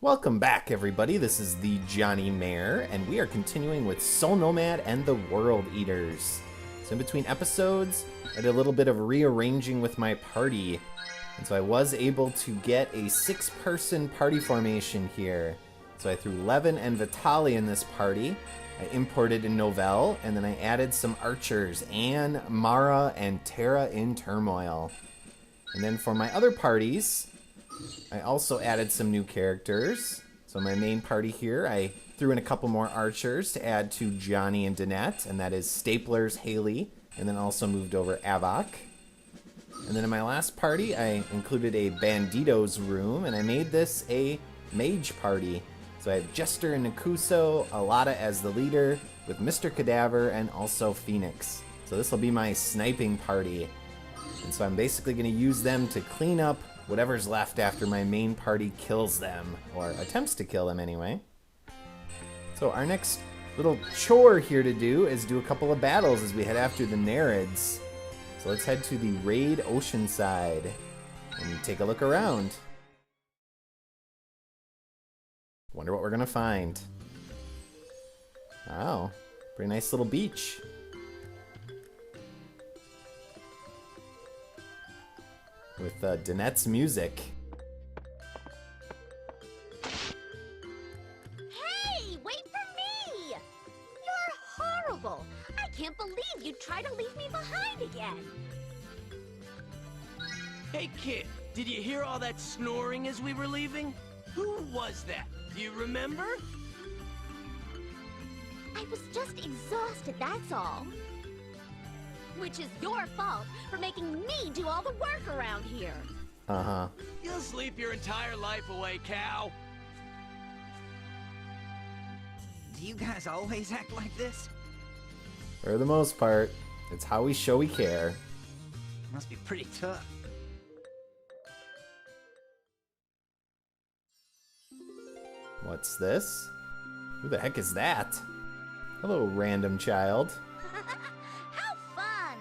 Welcome back, everybody. This is the thejonnymar, and we are continuing with Soul Nomad and the World Eaters. So in between episodes, I did a little bit of rearranging with my party, and so I was able to get a 6-person party formation here. So I threw Levin and Vitali in this party. I imported a Novell, and then I added some archers, Anne, Mara, and Tara in Turmoil. And then for my other parties, I also added some new characters. So my main party here, I threw in a couple more archers to add to Johnny and Danette, and that is Stapler's Haley, and then also moved over Avok. And then in my last party, I included a Bandito's room, and I made this a mage party. So I have Jester and Nakuso, Alada as the leader, with Mr. Cadaver and also Phoenix. So this will be my sniping party. And so I'm basically going to use them to clean up whatever's left after my main party kills them, or attempts to kill them anyway. So our next little chore here to do is do a couple of battles as we head after the Nereids. So let's head to the Raid Oceanside and take a look around. Wonder what we're gonna find. Wow, pretty nice little beach. With Danette's music. Hey, wait for me! You're horrible! I can't believe you'd try to leave me behind again! Hey kid, did you hear all that snoring as we were leaving? Who was that? Do you remember? I was just exhausted, that's all. Which is your fault for making me do all the work around here. Uh-huh. You'll sleep your entire life away, cow. Do you guys always act like this? For the most part, it's how we show we care. Must be pretty tough. What's this? Who the heck is that? Hello, random child. How fun!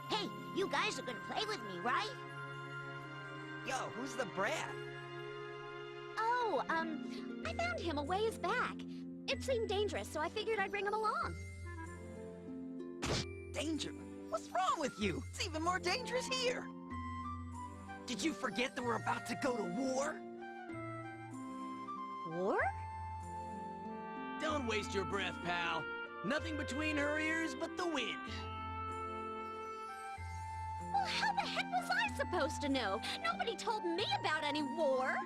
Hey, you guys are gonna play with me, right? Yo, who's the brat? Oh, I found him a ways back. It seemed dangerous, so I figured I'd bring him along. Danger? What's wrong with you? It's even more dangerous here. Did you forget that we're about to go to war? War? Don't waste your breath, pal. Nothing between her ears but the wind. Well, how the heck was I supposed to know? Nobody told me about any war.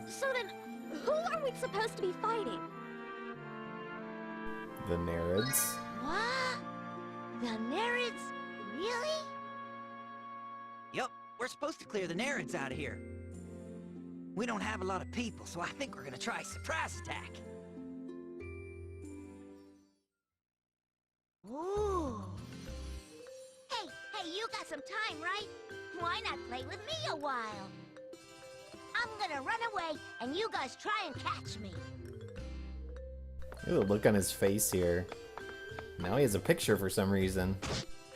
So then, who are we supposed to be fighting? The Nereids. What? The Nereids? Really? Yup, we're supposed to clear the Nereids out of here. We don't have a lot of people, so I think we're gonna try a surprise attack. Ooh. Hey, you got some time, right? Why not play with me a while? I'm gonna run away, and you guys try and catch me. Look at the look on his face here. Now he has a picture for some reason.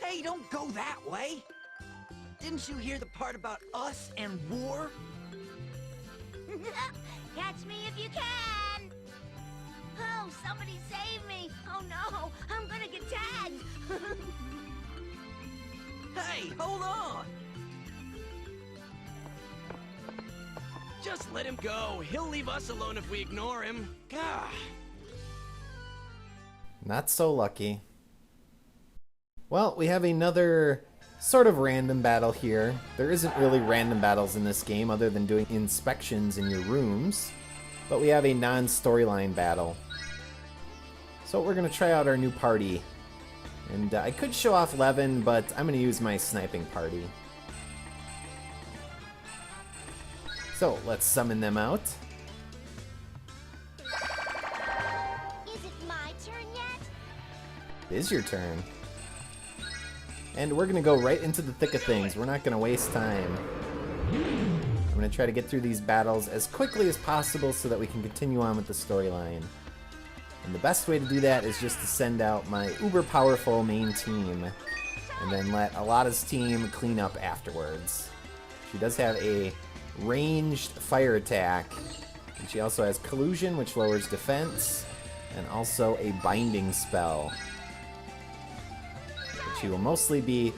Hey, don't go that way! Didn't you hear the part about us and war? Catch me if you can! Oh, somebody save me! Oh no, I'm gonna get tagged! Hey, hold on! Just let him go. He'll leave us alone if we ignore him. Gah. Not so lucky. Well, we have another sort of random battle here. There isn't really random battles in this game other than doing inspections in your rooms, but we have a non-storyline battle. So we're going to try out our new party. And I could show off Levin, but I'm going to use my sniping party. So let's summon them out. Is it my turn yet? It is your turn. And we're going to go right into the thick of things. We're not going to waste time. I'm going to try to get through these battles as quickly as possible so that we can continue on with the storyline. And the best way to do that is just to send out my uber powerful main team and then let Alada's team clean up afterwards. She does have a ranged fire attack. And she also has collusion, which lowers defense, and also a binding spell. But she will mostly be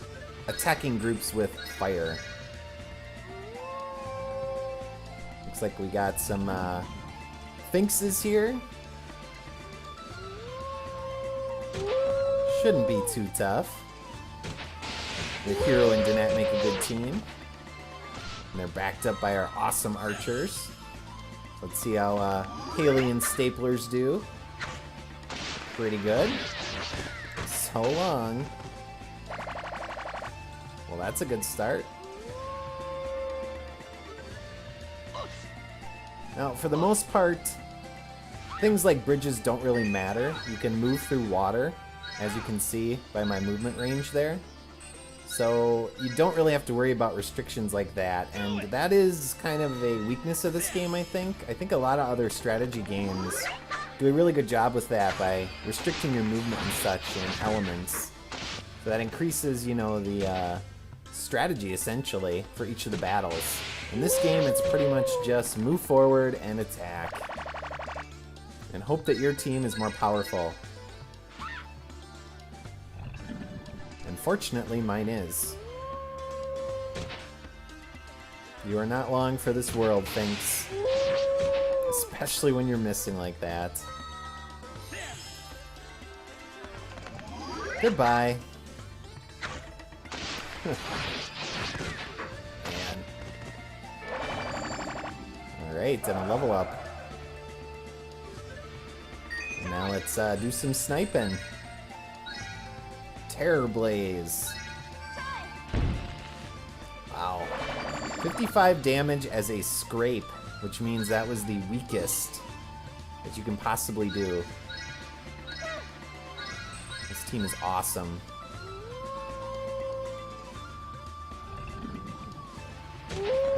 attacking groups with fire. Looks like we got some Finxes here. Shouldn't be too tough. The hero and Danette make a good team. And they're backed up by our awesome archers. Let's see how Haley and Staplers do. Pretty good. So long. Well, that's a good start. Now, for the most part, things like bridges don't really matter. You can move through water, as you can see by my movement range there. So you don't really have to worry about restrictions like that, and that is kind of a weakness of this game, I think. I think a lot of other strategy games do a really good job with that by restricting your movement and such and elements. So that increases, you know, the strategy, essentially, for each of the battles. In this game, it's pretty much just move forward and attack. And hope that your team is more powerful. Unfortunately, mine is. You are not long for this world, thanks. Especially when you're missing like that. Goodbye. Man. Alright, and a level up. And now let's do some sniping. Terror Blaze. Wow. 55 damage as a scrape, which means that was the weakest that you can possibly do. This team is awesome.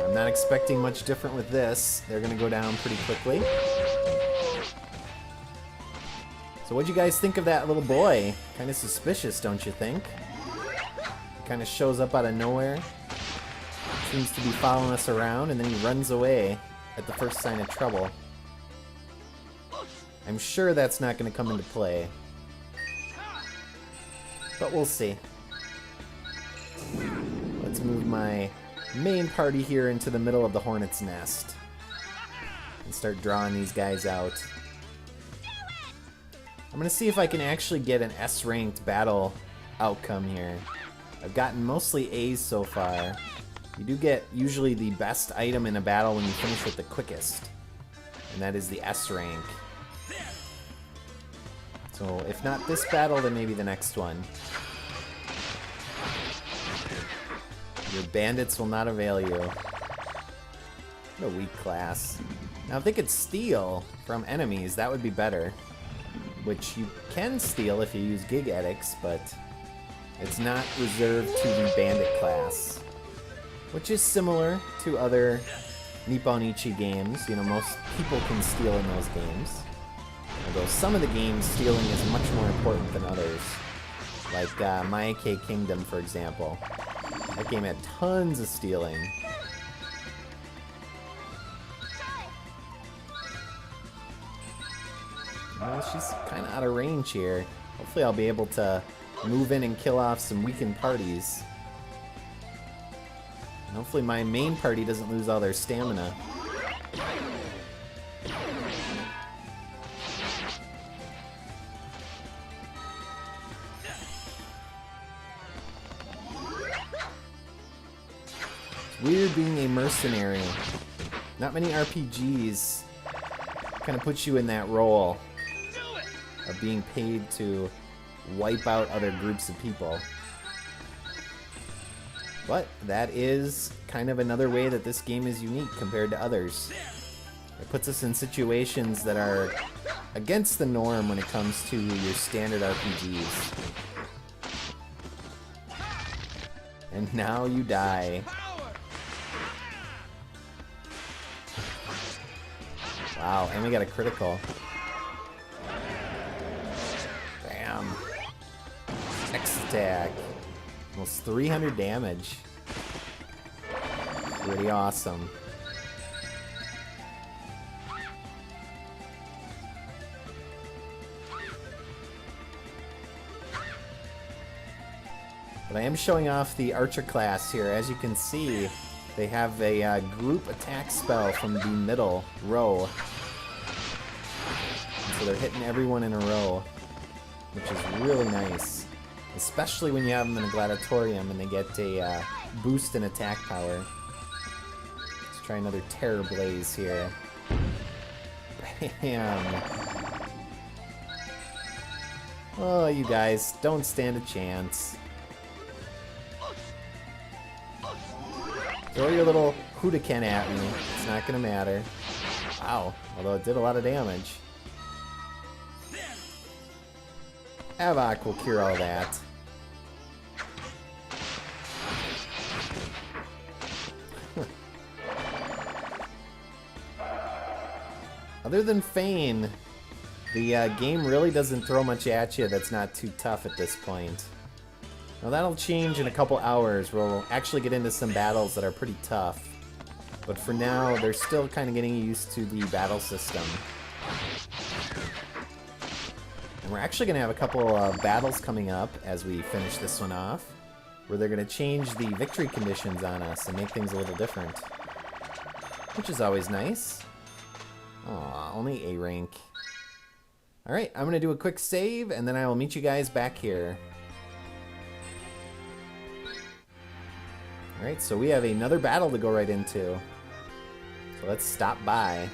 I'm not expecting much different with this. They're gonna go down pretty quickly. So what'd you guys think of that little boy? Kind of suspicious, don't you think? He kind of shows up out of nowhere. Seems to be following us around, and then he runs away at the first sign of trouble. I'm sure that's not going to come into play. But we'll see. Let's move my main party here into the middle of the hornet's nest. And start drawing these guys out. I'm gonna see if I can actually get an S-ranked battle outcome here. I've gotten mostly A's so far. You do get usually the best item in a battle when you finish it the quickest. And that is the S rank. So if not this battle, then maybe the next one. Your bandits will not avail you. What a weak class. Now if they could steal from enemies, that would be better. Which you can steal if you use Gig Edicts, but it's not reserved to the bandit class. Which is similar to other Nipponichi games. You know, most people can steal in those games. Although some of the games, stealing is much more important than others. Like Maike Kingdom, for example. That game had tons of stealing. Well, she's kind of out of range here. Hopefully I'll be able to move in and kill off some weakened parties. And hopefully my main party doesn't lose all their stamina. It's weird being a mercenary. Not many RPGs kind of put you in that role of being paid to wipe out other groups of people. But that is kind of another way that this game is unique compared to others. It puts us in situations that are against the norm when it comes to your standard RPGs. And now you die. Wow, and we got a critical. Bam. X attack. Almost 300 damage. Pretty awesome. But I am showing off the archer class here. As you can see, they have a group attack spell from the middle row. And so they're hitting everyone in a row, which is really nice. Especially when you have them in a gladiatorium and they get a boost in attack power. Let's try another Terror Blaze here. Bam! Oh, you guys don't stand a chance. Throw your little Hoodaken at me. It's not gonna matter. Wow, although it did a lot of damage. Havok will cure all that. Other than Fane, the game really doesn't throw much at you that's not too tough at this point. Now that'll change in a couple hours. We'll actually get into some battles that are pretty tough. But for now, they're still kind of getting used to the battle system. And we're actually going to have a couple of battles coming up as we finish this one off, where they're going to change the victory conditions on us and make things a little different. Which is always nice. Aw, only A rank. Alright, I'm going to do a quick save, and then I will meet you guys back here. Alright, so we have another battle to go right into. So let's stop by.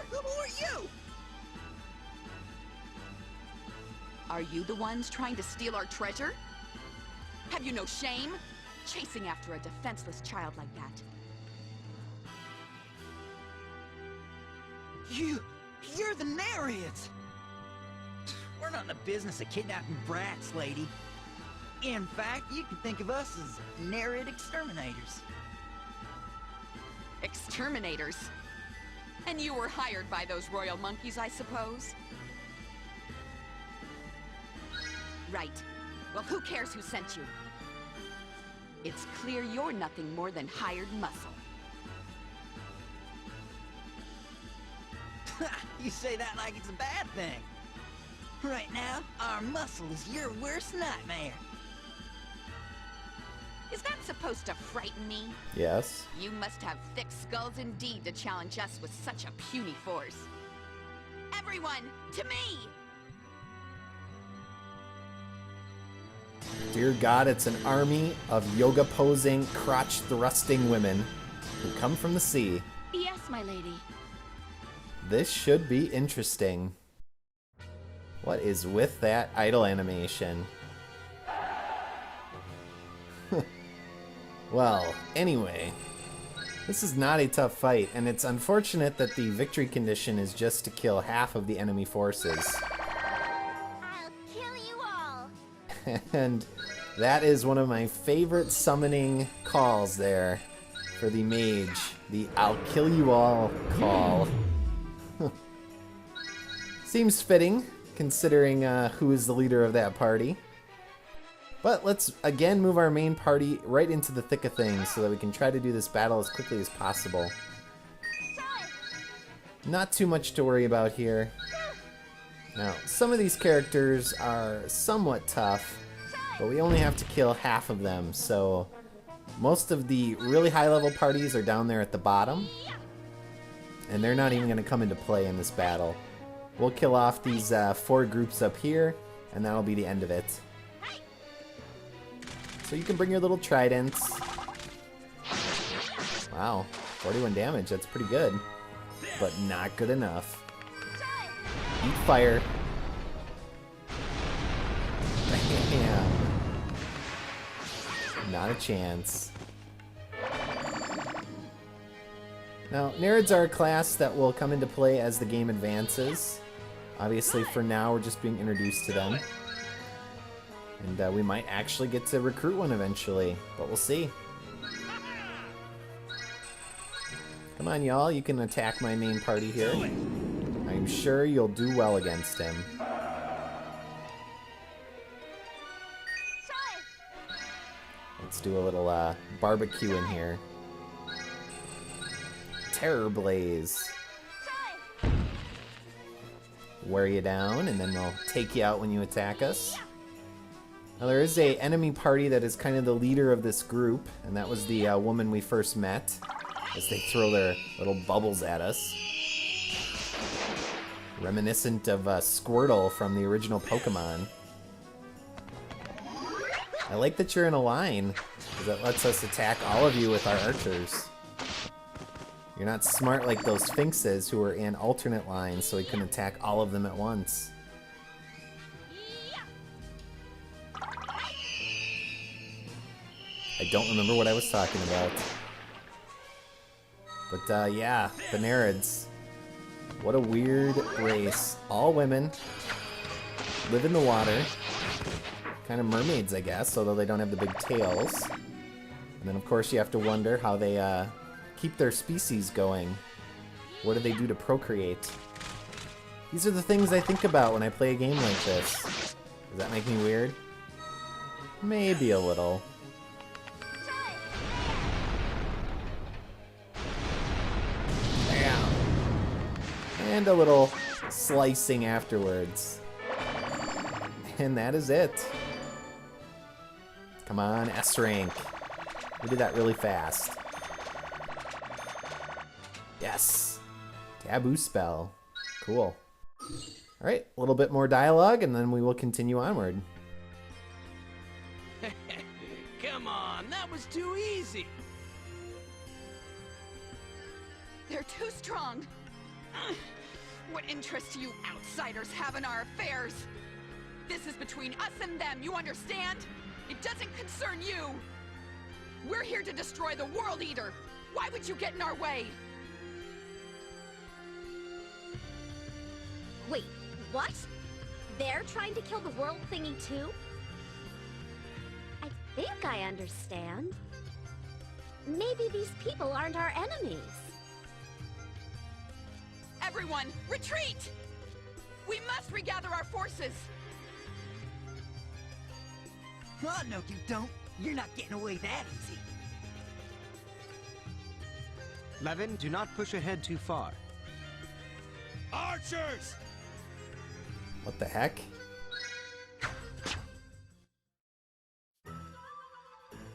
Who are you? Are you the ones trying to steal our treasure? Have you no shame? Chasing after a defenseless child like that. You're the Nereids! We're not in the business of kidnapping brats, lady. In fact, you can think of us as Nereid exterminators. Exterminators? And you were hired by those royal monkeys, I suppose? Right. Well, who cares who sent you? It's clear you're nothing more than hired muscle. You say that like it's a bad thing. Right now, our muscle is your worst nightmare. Is that supposed to frighten me? Yes. You must have thick skulls indeed to challenge us with such a puny force. Everyone, to me! Dear God, it's an army of yoga-posing, crotch-thrusting women who come from the sea. Yes, my lady. This should be interesting. What is with that idle animation? Well, anyway, this is not a tough fight, and it's unfortunate that the victory condition is just to kill half of the enemy forces. I'll kill you all. And that is one of my favorite summoning calls there for the mage. The I'll kill you all call. Seems fitting, considering who is the leader of that party. But let's again move our main party right into the thick of things so that we can try to do this battle as quickly as possible. Not too much to worry about here. Now, some of these characters are somewhat tough, but we only have to kill half of them, so most of the really high-level parties are down there at the bottom, and they're not even going to come into play in this battle. We'll kill off these 4 groups up here, and that'll be the end of it. So you can bring your little tridents. Wow, 41 damage, that's pretty good, but not good enough. Eat fire. Bam. Not a chance. Now, Nereids are a class that will come into play as the game advances. Obviously, for now, we're just being introduced to them. And we might actually get to recruit one eventually, but we'll see. Come on, y'all, you can attack my main party here. I'm sure you'll do well against him. Let's do a little barbecue in here. Terror Blaze. Wear you down, and then they'll take you out when you attack us. Now there is a enemy party that is kind of the leader of this group, and that was the woman we first met, as they throw their little bubbles at us. Reminiscent of Squirtle from the original Pokemon. I like that you're in a line, because that lets us attack all of you with our archers. You're not smart like those Sphinxes who were in alternate lines, so we couldn't attack all of them at once. I don't remember what I was talking about. But yeah, the Nereids. What a weird race. All women. Live in the water. Kind of mermaids, I guess, although they don't have the big tails. And then of course you have to wonder how they keep their species going. What do they do to procreate? These are the things I think about when I play a game like this. Does that make me weird? Maybe a little. Bam! And a little slicing afterwards. And that is it. Come on, S rank. We did that really fast. Yes. Taboo spell. Cool. Alright, a little bit more dialogue and then we will continue onward. Come on, that was too easy. They're too strong. Ugh. What interest do you outsiders have in our affairs? This is between us and them, you understand? It doesn't concern you. We're here to destroy the World Eater. Why would you get in our way? Wait, what? They're trying to kill the world thingy too? I think I understand. Maybe these people aren't our enemies. Everyone, retreat! We must regather our forces. Oh, no, you don't. You're not getting away that easy. Levin, do not push ahead too far. Archers! What the heck?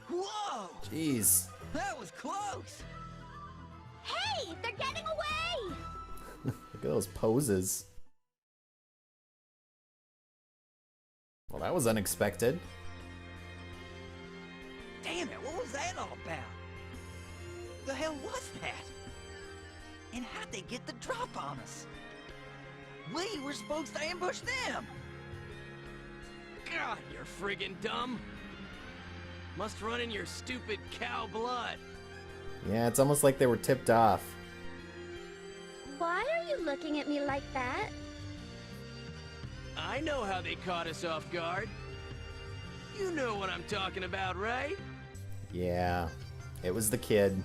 Whoa! Jeez. That was close! Hey, they're getting away! Look at those poses. Well, that was unexpected. Damn it, what was that all about? The hell was that? And how'd they get the drop on us? We were supposed to ambush them! God, you're friggin' dumb. Must run in your stupid cow blood. Yeah, it's almost like they were tipped off. Why are you looking at me like that? I know how they caught us off guard. You know what I'm talking about, right? Yeah, it was the kid.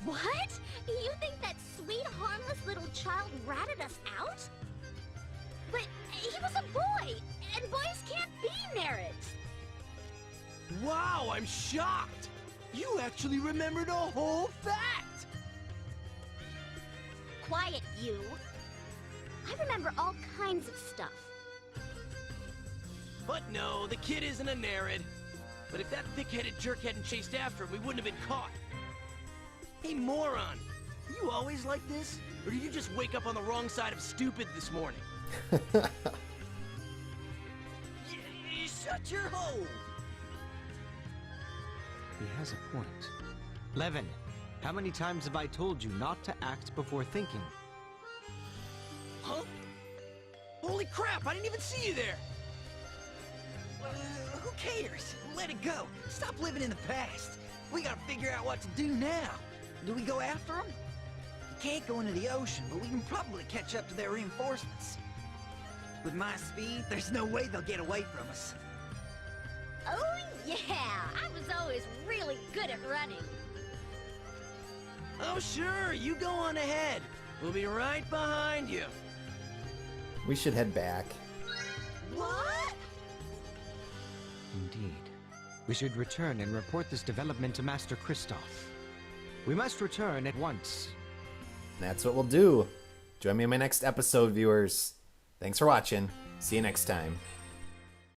What? You think that sweet, harmless little child ratted us out? But he was a boy, and boys can't be Nereids. Wow, I'm shocked. You actually remembered a whole fact. Quiet, you. I remember all kinds of stuff. But no, the kid isn't a Nereid. But if that thick-headed jerk hadn't chased after him, we wouldn't have been caught. Hey, moron! You always like this? Or did you just wake up on the wrong side of stupid this morning? Shut your hole! He has a point. Levin, how many times have I told you not to act before thinking? Huh? Holy crap, I didn't even see you there! Who cares? Let it go. Stop living in the past. We gotta figure out what to do now. Do we go after them? We can't go into the ocean, but we can probably catch up to their reinforcements. With my speed, there's no way they'll get away from us. Oh yeah, I was always really good at running. Oh sure, you go on ahead. We'll be right behind you. We should head back. What? Indeed. We should return and report this development to Master Kristoff. We must return at once. That's what we'll do. Join me in my next episode, viewers. Thanks for watching. See you next time.